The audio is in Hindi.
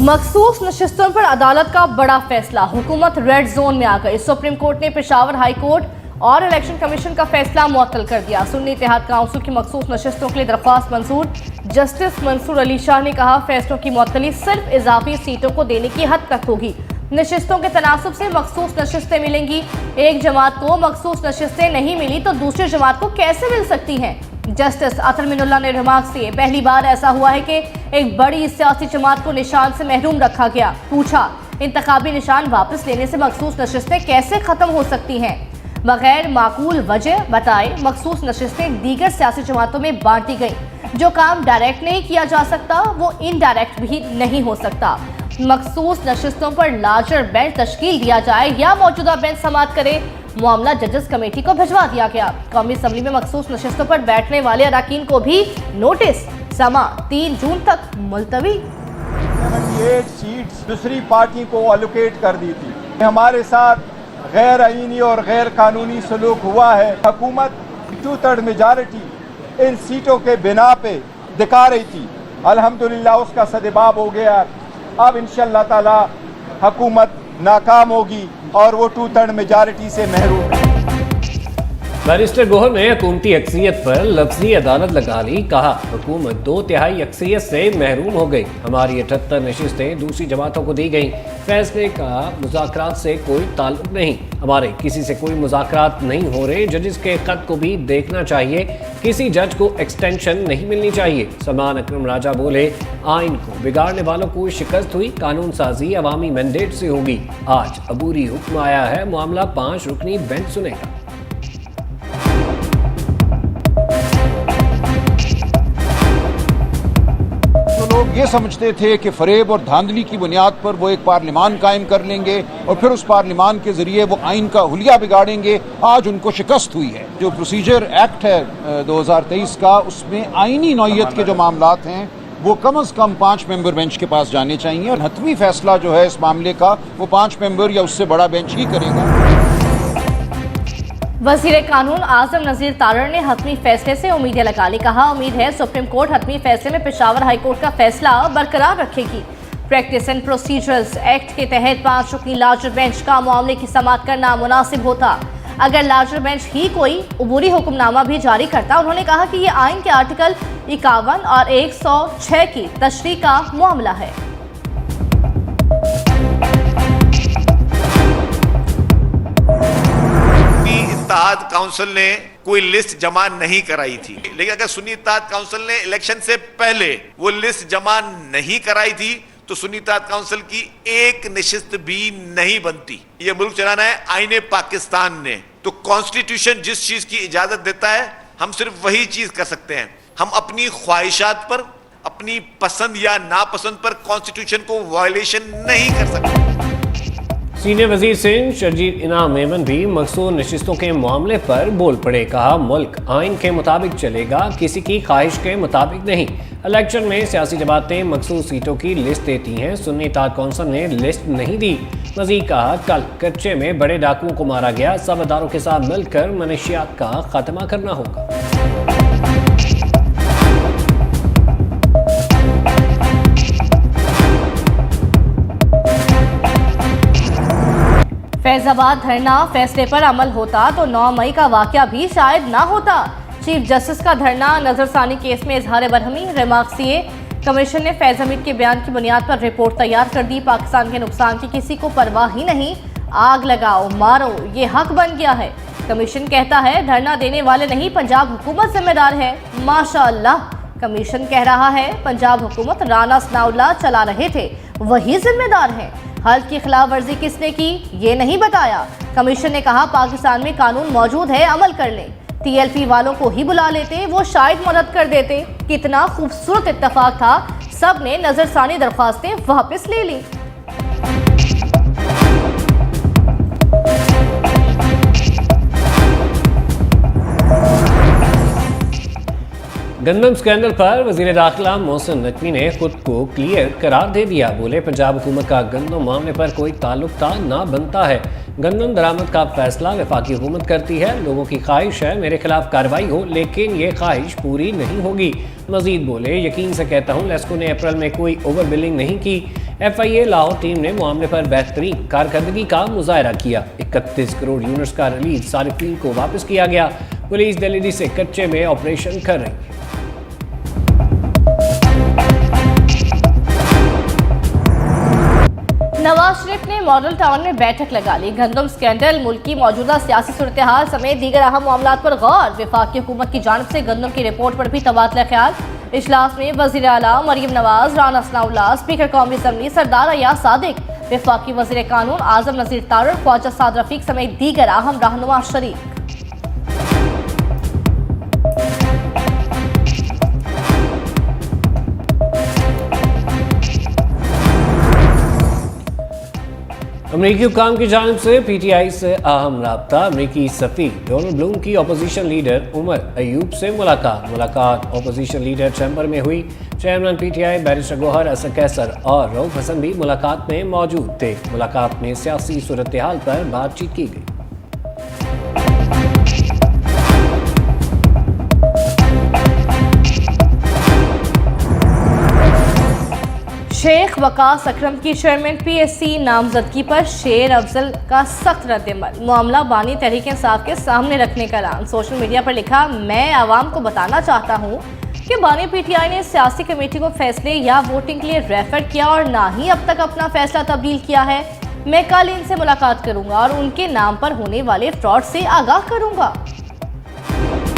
मखसूस नशिस्तों पर अदालत का बड़ा फैसला, हुकूमत रेड जोन में आ गई। सुप्रीम कोर्ट ने पेशावर हाई कोर्ट और इलेक्शन कमीशन का फैसला मुअत्तल कर दिया। सुन्नी इत्तेहाद काउंसिल की मखसूस नशिस्तों के लिए दरख्वास्त मंजूर। जस्टिस मंसूर अली शाह ने कहा, फैसलों की मुअत्तली सिर्फ इजाफी सीटों को देने की हद तक होगी। नशिस्तों के तनासुब से मखसूस नशिस्तें मिलेंगी। एक जमात को मखसूस नशिस्तें नहीं मिली तो दूसरी जमात को कैसे मिल सकती हैं? जस्टिस अतर मिनुल्लाह ने रिमार्क से, पहली बार ऐसा हुआ है कि एक बड़ी सियासी जमात को निशान से महरूम रखा गया। पूछा, इंतखाबी निशान वापस लेने से मखसूस नशिस्तें कैसे खत्म हो सकती हैं? बगैर माकूल वजह बताए मखसूस नशिस्तें दीगर सियासी जमातों में बांटी गई। जो काम डायरेक्ट नहीं किया जा सकता वो इनडायरेक्ट भी नहीं हो सकता। मखसूस नशिस्तों पर लार्जर बेंच तश्कील दिया जाए या मौजूदा बेंच समाअत करे, मामला जजेस कमेटी को भिजवा दिया गया। कौमी असम्बली में मखसूस नशिस्तों पर बैठने वाले अरकान को भी नोटिस, समा 3 जून तक मुलतवी। 78 सीट्स दूसरी पार्टी को एलोकेट कर दी थी। हमारे साथ गैर आईनी और गैर कानूनी सलूक हुआ है। हुकूमत 2/3 मेजॉरिटी इन सीटों के बिना पे दिखा रही थी। अल्हम्दुलिल्लाह उसका सदबाब हो गया। अब इंशाअल्लाह ताला हुकूमत नाकाम होगी और वो 2/3 मेजॉरिटी से महरूम है। बैरिस्टर गोहर ने हुकूमती अक्सरियत पर लफ्जी अदालत लगा ली। कहा, हुकूमत 2/3 अक्सरियत से महरूम हो गई। हमारी 78 नशिस्तें दूसरी जमातों को दी गई। फैसले का मुज़ाकरात से कोई ताल्लुक नहीं। हमारे किसी से कोई मुज़ाकरात नहीं हो रहे। जजेस के खत को भी देखना चाहिए। किसी जज को एक्सटेंशन नहीं मिलनी चाहिए। सलमान अकरम राजा बोले, आइन को बिगाड़ने वालों को शिकस्त हुई। कानून साजी अवामी मैंडेट से होगी। आज अबूरी हुक्म आया है, मामला 5 रुकनी बेंच सुनेगा। लोग ये समझते थे कि फरेब और धांधली की बुनियाद पर वो एक पार्लिमान कायम कर लेंगे और फिर उस पार्लिमान के जरिए वो आइन का हुलिया बिगाड़ेंगे। आज उनको शिकस्त हुई है। जो प्रोसीजर एक्ट है 2023 का, उसमें आइनी नौयत के जो मामलात हैं वो कम से कम 5 मेंबर बेंच के पास जाने चाहिए और हतमी फैसला जो है इस मामले का वो 5 मेंबर या उससे बड़ा बेंच ही करेगा। वज़ीर कानून आजम नज़ीर तारड़ ने हतमी फैसले से उम्मीदें लगा ली। कहा, उम्मीद है सुप्रीम कोर्ट हतमी फैसले में पेशावर हाई कोर्ट का फैसला बरकरार रखेगी। प्रैक्टिस एंड प्रोसीजर्स एक्ट के तहत 5 रुकनी लार्जर बेंच का मामले की समाअत करना मुनासिब होता अगर लार्जर बेंच ही कोई अबूरी हुक्मनामा भी जारी करता। उन्होंने कहा कि ये आइन के आर्टिकल 51 और 106 की तशरीह का मामला है। इत्तेहाद काउंसिल ने कोई लिस्ट जमा नहीं कराई थी, लेकिन अगर सुन्नी इत्तेहाद काउंसिल ने इलेक्शन से पहले वो लिस्ट जमा नहीं कराई थी तो सुन्नी इत्तेहाद काउंसिल की एक नशिस्त भी नहीं बनती। ये मुल्क चलाना है आईने पाकिस्तान ने, तो कॉन्स्टिट्यूशन जिस चीज की इजाजत देता है हम सिर्फ वही चीज कर सकते हैं। हम अपनी ख्वाहिशात पर, अपनी पसंद या नापसंद पर कॉन्स्टिट्यूशन को वायलेशन नहीं कर सकते। सीनियर वजीर सिंध शर्जील इनाम मेमन भी मखसूस नशिस्तों के मामले पर बोल पड़े। कहा, मुल्क आइन के मुताबिक चलेगा, किसी की ख्वाहिश के मुताबिक नहीं। इलेक्शन में सियासी जमातें मखसूस सीटों की लिस्ट देती हैं। सुन्नी इत्तेहाद काउंसिल ने लिस्ट नहीं दी। मजीद कहा, कल कच्चे में बड़े डाकुओं को मारा गया। सब अदारों के साथ मिलकर मनशियात का खात्मा करना होगा। फैजाबाद धरना फैसले पर अमल होता तो 9 मई का वाकया भी शायद ना होता। चीफ जस्टिस का धरना नजरसानी केस में इजहार बरहमी, रिमार्क सीए। कमीशन ने फैज हमीद के बयान की बुनियाद पर रिपोर्ट तैयार कर दी। पाकिस्तान के नुकसान की किसी को परवाह ही नहीं। आग लगाओ मारो ये हक बन गया है। कमीशन कहता है धरना देने वाले नहीं, पंजाब हुकूमत जिम्मेदार है। माशाअल्लाह, कमीशन कह रहा है पंजाब हुकूमत राना सनाउल्लाह चला रहे थे, वही जिम्मेदार है। हल्फ की खिलाफ वर्जी किसने की ये नहीं बताया। कमीशन ने कहा पाकिस्तान में कानून मौजूद है, अमल कर लें। TLP वालों को ही बुला लेते, वो शायद मदद कर देते। कितना खूबसूरत इत्तेफाक था, सब ने नजरसानी दरख्वास्तें वापस ले ली। गंदम स्कैंडल पर वजीर दाखिला मोहसिन नकवी ने खुद को क्लियर करार दे दिया। बोले, पंजाब हुकूमत का गंदम मामले पर कोई ताल्लुक था ना बनता है। गंदम दरामद का फैसला वफाकी हुकूमत करती है। लोगों की ख्वाहिश है मेरे खिलाफ कार्रवाई हो, लेकिन ये ख्वाहिश पूरी नहीं होगी। मजीद बोले, यकीन से कहता हूँ लेस्को ने अप्रैल में कोई ओवर बिलिंग नहीं की। FIA लाहौर टीम ने मामले पर बेहतरीन कारकर्दगी का मुजाहरा किया। 31 करोड़ यूनिट्स का रिलीज सारिफीन को वापस किया गया। पुलिस दिल्ली से कच्चे में ऑपरेशन कर रही है। नवाज शरीफ ने मॉडल टाउन में बैठक लगा ली। गंदम स्कैंडल, मुल्क की मौजूदा सियासी सूरत-ए-हाल समेत दीगर अहम मामलात पर गौर। वफाकी हुकूमत की जानिब से गंदम की रिपोर्ट पर भी तबादला ख्याल। इजलास में वज़ीर आला मरियम नवाज, राना सनाउल्लाह, स्पीकर कौमी असम्बली सरदार अयाज सादिक, वफाकी वज़ीर कानून आजम नज़ीर तारड़, ख्वाजा साद रफीक समेत दीगर अहम रहनुमा शरीक। अमरीकी हुकाम की जानिब से PTI से अहम राब्ता। अमरीकी सफ़ीर डोनाल्ड ब्लूम की अपोजिशन लीडर उमर अयूब से मुलाकात अपोजिशन लीडर चैम्बर में हुई। Chairman PTI barrister Gohar Asad Qaiser और रऊफ हसन भी मुलाकात में मौजूद थे। मुलाकात में सियासी सूरत-ए-हाल पर बातचीत की गई। शेख वकास अकरम की चेयरमैन PSC नामजदगी पर शेर अफजल का सख्त रद्दमल। मामला बानी तहरीक इंसाफ के सामने रखने का ऐलान। सोशल मीडिया पर लिखा, मैं आवाम को बताना चाहता हूँ कि बानी PTI ने सियासी कमेटी को फैसले या वोटिंग के लिए रेफर किया और ना ही अब तक अपना फैसला तब्दील किया है। मैं कल इनसे मुलाकात करूँगा और उनके नाम पर होने वाले फ्रॉड से आगाह करूँगा।